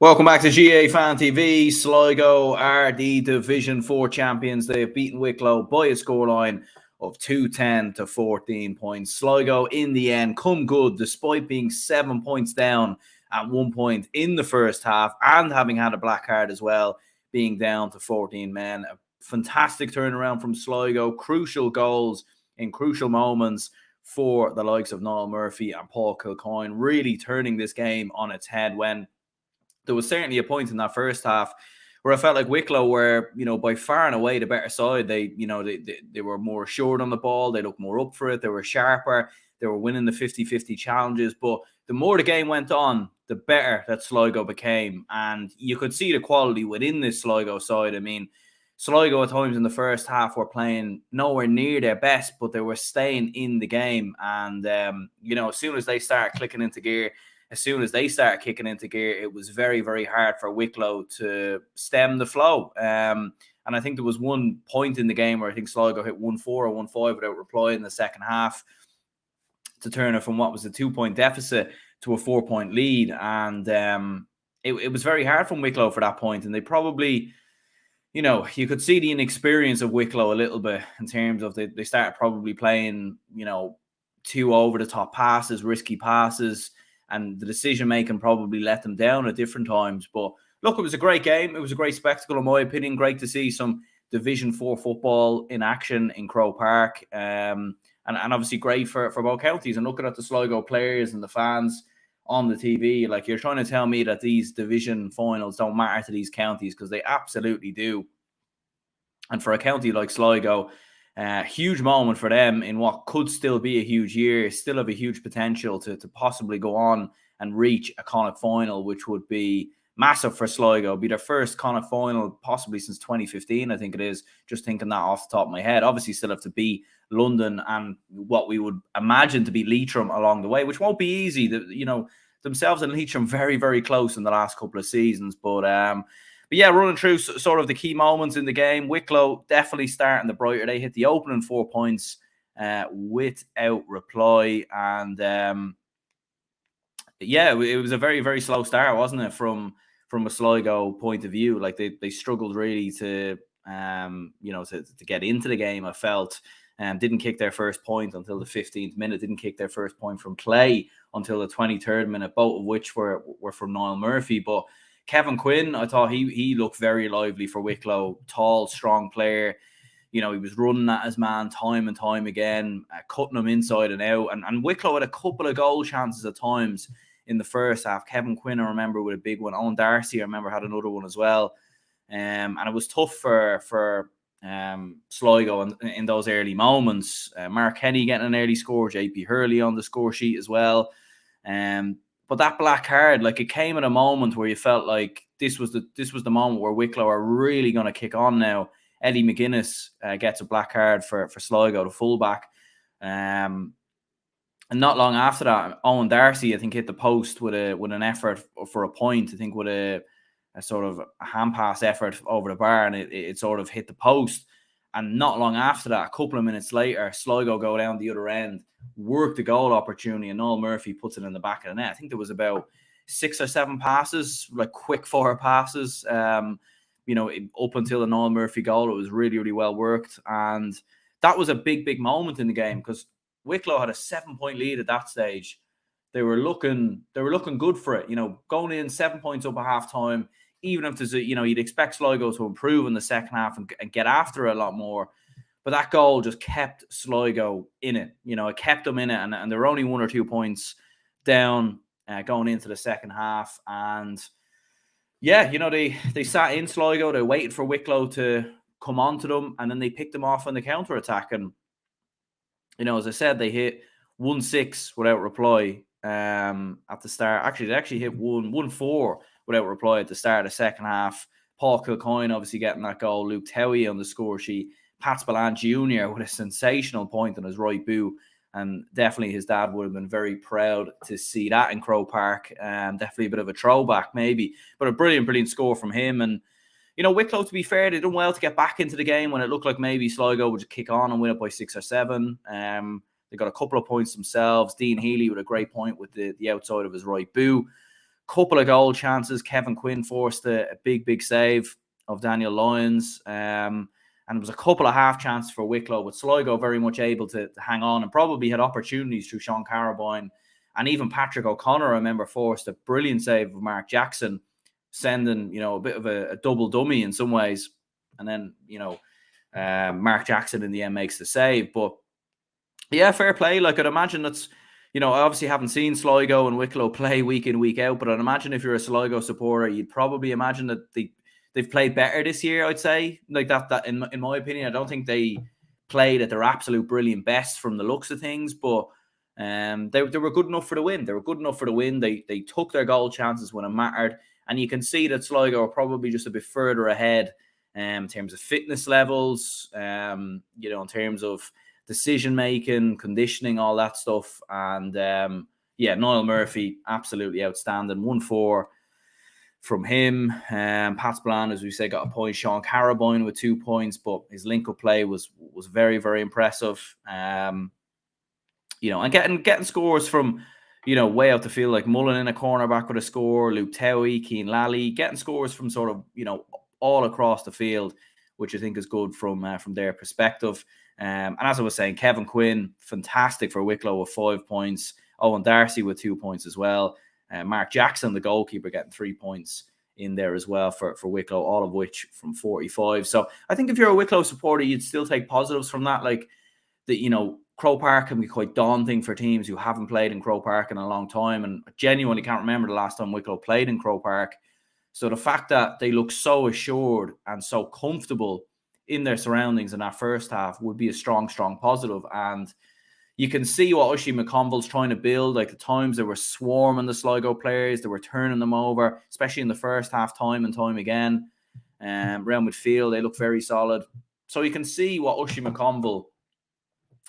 Welcome back to GA Fan TV. Sligo are the Division 4 champions. They have beaten Wicklow by a scoreline of 2-10 to 14 points. Sligo, in the end, come good despite being 7 points down at 1 point in the first half and having had a black card as well, being down to 14 men. A fantastic turnaround from Sligo. Crucial goals in crucial moments for the likes of Niall Murphy and Paul Kilcoyne, really turning this game on its head when there was certainly a point in that first half where I felt like Wicklow were, by far and away the better side. They were more assured on the ball. They looked more up for it. They were sharper. They were winning the 50-50 challenges. But the more the game went on, the better that Sligo became. And you could see the quality within this Sligo side. I mean, Sligo at times in the first half were playing nowhere near their best, but they were staying in the game. And, as soon as they start clicking into gear, as soon as they started kicking into gear, it was very, very hard for Wicklow to stem the flow. And I think there was one point in the game where I think Sligo hit 1-4 or 1-5 without reply in the second half to turn it from what was a 2-point deficit to a 4-point lead. And it was very hard from Wicklow for that point. And they probably, you could see the inexperience of Wicklow a little bit in terms of they started probably playing, too over-the-top passes, risky passes, and the decision-making probably let them down at different times. But look, it was a great game. It was a great spectacle, in my opinion. Great to see some Division 4 football in action in Croke Park. And obviously great for both counties. And looking at the Sligo players and the fans on the TV, like, you're trying to tell me that these division finals don't matter to these counties, because they absolutely do. And for a county like Sligo, huge moment for them in what could still be a huge year, still have a huge potential to possibly go on and reach a Connacht final, which would be massive for Sligo. Be their first Connacht final possibly since 2015, I think it is, just thinking that off the top of my head. Obviously still have to beat London and what we would imagine to be Leitrim along the way, which won't be easy. Themselves and Leitrim very, very close in the last couple of seasons. But yeah, running through sort of the key moments in the game, Wicklow definitely starting the brighter. They hit the opening 4 points without reply. And it was a very, very slow start, wasn't it, from a Sligo point of view? Like they struggled really to get into the game, I felt. Didn't kick their first point until the 15th minute. Didn't kick their first point from play until the 23rd minute, both of which were from Niall Murphy. But Kevin Quinn, I thought he looked very lively for Wicklow. Tall, strong player. He was running at his man time and time again, cutting him inside and out. And Wicklow had a couple of goal chances at times in the first half. Kevin Quinn, I remember, with a big one. Owen Darcy, I remember, had another one as well. And it was tough for Sligo in those early moments. Mark Kenny getting an early score, JP Hurley on the score sheet as well. But that black card, like, it came at a moment where you felt like this was the moment where Wicklow are really going to kick on now. Eddie McGuinness gets a black card for Sligo, the fullback. And not long after that, Owen Darcy, I think, hit the post with an effort for a point. I think with a sort of a hand pass effort over the bar, and it sort of hit the post. And not long after that, a couple of minutes later, Sligo go down the other end, work the goal opportunity, and Noel Murphy puts it in the back of the net. I think there was about 6 or 7 passes, like quick fire passes, up until the Noel Murphy goal. It was really, really well worked. And that was a big, big moment in the game, because Wicklow had a 7-point lead at that stage. They were looking good for it, going in 7 points up at half time. Even if there's you'd expect Sligo to improve in the second half and get after it a lot more. But that goal just kept Sligo in it. It kept them in it. And there were only 1 or 2 points down going into the second half. And yeah, they sat in Sligo. They waited for Wicklow to come onto them, and then they picked them off on the counter attack. And as I said, they hit 1-6 without reply at the start. Actually, they actually hit 1-4 without reply at the start of the second half. Paul Kilcoyne obviously getting that goal. Luke Towie on the score sheet. Pat Spillane Jr. with a sensational point on his right boot. And definitely his dad would have been very proud to see that in Croke Park. Definitely a bit of a throwback, maybe. But a brilliant score from him. And, Wicklow, to be fair, they done well to get back into the game when it looked like maybe Sligo would just kick on and win it by 6 or 7. They got a couple of points themselves. Dean Healy with a great point with the outside of his right boot. Couple of goal chances. Kevin Quinn forced a big save of Daniel Lyons. And there was a couple of half chances for Wicklow, with Sligo very much able to hang on and probably had opportunities through Sean Carabine. And even Patrick O'Connor, I remember, forced a brilliant save of Mark Jackson, sending, a bit of a double dummy in some ways. And then, Mark Jackson in the end makes the save. But yeah, fair play. Like, I'd imagine that's, I obviously haven't seen Sligo and Wicklow play week in, week out, but I'd imagine if you're a Sligo supporter, you'd probably imagine that they've played better this year, I'd say. Like that in my opinion, I don't think they played at their absolute brilliant best from the looks of things, but they were good enough for the win. They were good enough for the win. They took their goal chances when it mattered, and you can see that Sligo are probably just a bit further ahead in terms of fitness levels, in terms of decision making, conditioning, all that stuff. And Niall Murphy, absolutely outstanding. 1-4 from him. Pat Spillane, as we say, got a point. Sean Carabine with 2 points, but his link-up play was very impressive. And getting scores from, way out the field, like Mullen in a cornerback with a score, Luke Towie, Cian Lally, getting scores from sort of, all across the field, which I think is good from their perspective. And as I was saying, Kevin Quinn, fantastic for Wicklow with 5 points. Owen Darcy with 2 points as well. Mark Jackson, the goalkeeper, getting 3 points in there as well for Wicklow, all of which from 45. So I think if you're a Wicklow supporter, you'd still take positives from that. Like, Croke Park can be quite daunting for teams who haven't played in Croke Park in a long time. And I genuinely can't remember the last time Wicklow played in Croke Park. So the fact that they look so assured and so comfortable in their surroundings in that first half would be a strong positive. And you can see what Oisin McConville's trying to build. Like, the times they were swarming the Sligo players, they were turning them over, especially in the first half, time and time again. Around midfield, they look very solid. So you can see what Oisin McConville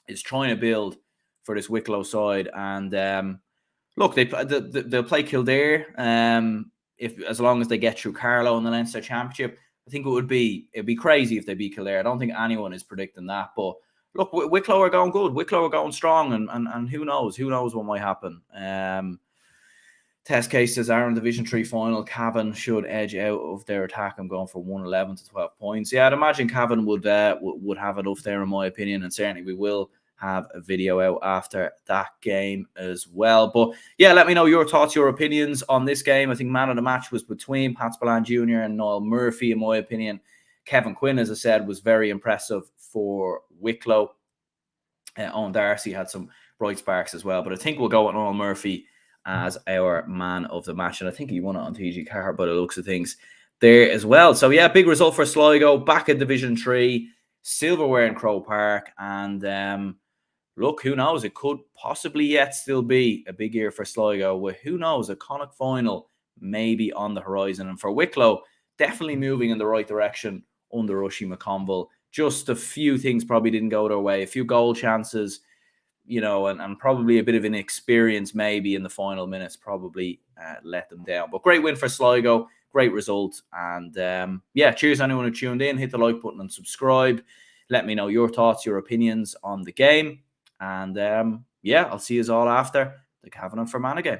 is trying to build for this Wicklow side. And look, they'll play Kildare as long as they get through Carlow in the Leinster Championship. I think it'd be crazy if they beat Kildare. I don't think anyone is predicting that. But look, Wicklow are going good. Wicklow are going strong, and who knows? Who knows what might happen? Test cases are in Division 3 final. Cavan should edge out of their attack. I'm going for 111 to 12 points. Yeah, I'd imagine Cavan would have enough there, in my opinion, and certainly we will have a video out after that game as well. But yeah, let me know your thoughts, your opinions on this game. I think man of the match was between Pat Spillane Jr. and Niall Murphy, in my opinion. Kevin Quinn, as I said, was very impressive for Wicklow. Owen Darcy had some bright sparks as well, but I think we'll go with Niall Murphy as our man of the match, and I think he won it on TG Car by the looks of things there as well. So yeah, big result for Sligo, back in Division 3, silverware in Croke Park, and look, who knows? It could possibly yet still be a big year for Sligo with, who knows, a Connacht final maybe on the horizon. And for Wicklow, definitely moving in the right direction under Oisin McConville. Just a few things probably didn't go their way. A few goal chances, and probably a bit of inexperience maybe in the final minutes probably let them down. But great win for Sligo, great result. And yeah, cheers anyone who tuned in. Hit the like button and subscribe. Let me know your thoughts, your opinions on the game. And yeah, I'll see you all after the Cavan and Fermanagh game.